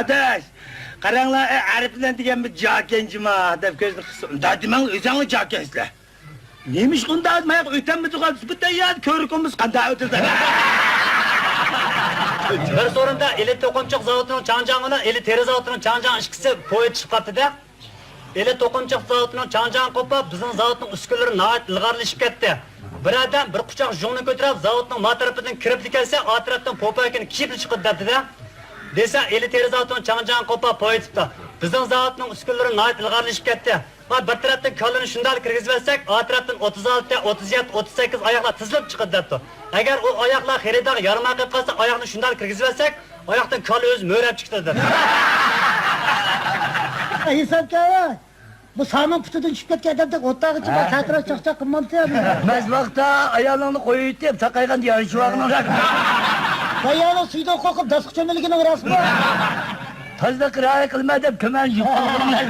Adaş, qaranglar, Ariflan degan bir jokenjima deb ko'zni qisib. Dadimang o'zing jokensizlar. Neymiş qanday mayaq o'tamiz qolib, bu tayyor ko'rikimiz qanday o'tadi. Bir sorunda eli to'qimchiq zavodining Changjiang'ini, eli teri zavodining Changjiang ikkisi poyet chiqib qoldi-da. Eli to'qimchiq zavodining Changjiang qo'pib, bizning zavodning uskunalari nihoyat ilg'orlashib ketdi. Bir odam bir quchoq jungni ko'tarib, zavodning ma tarafidan kirib kelsa, o tarafdan popakini kiyib chiqib dedi-da. Desa, eli teri zavodining Changjiang qo'pib poyetibdi. Bizning zavodning uskunalari nihoyat ilg'orlashib ketdi. Va bir tarafdan kalını shunday kirgizib olsak, o tarafdan 36, 37, 38 oyoqlar tizilib chiqib debdi. Agar o oyoqlar xaridor yarma qilib qolsa, oyoqni shunday kirgizib olsak, oyoqdan kal o'zi mo'rab chiqdi dedi. Hesapga bu saman putidan tushib ketgan odamdek o'tog'i chiqib satrab chaqchaq qilmamsa Mez vaqtda ayolingni qo'yib deb taqaygan yarishvaqni Bayani suyda qo'qib dasq cho'miligini rasmi. tozda qiraya qilma deb ko'man yuqtirdim.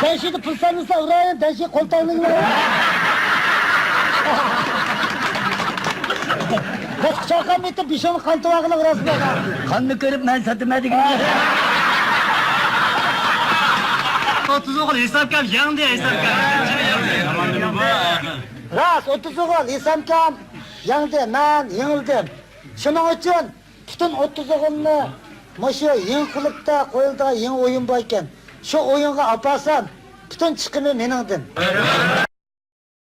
Sen şimdi pulsanızla uğrayın, ben şey koltuğunu Bak çakam etti, bir şeyin kan tuvağına rasmi. Qanni ko'rib men sotmadim. 30 o'g'il hisobkam yangi hisobkam. Ras, 30 oğul, İsamkam, yandı, ben yengildim. Şunun için bütün 30 oğulunu Maşı yeni kılıpta koyulduğu yeni oyun bayken şu oyunga apasan bütün çıkını meningdin.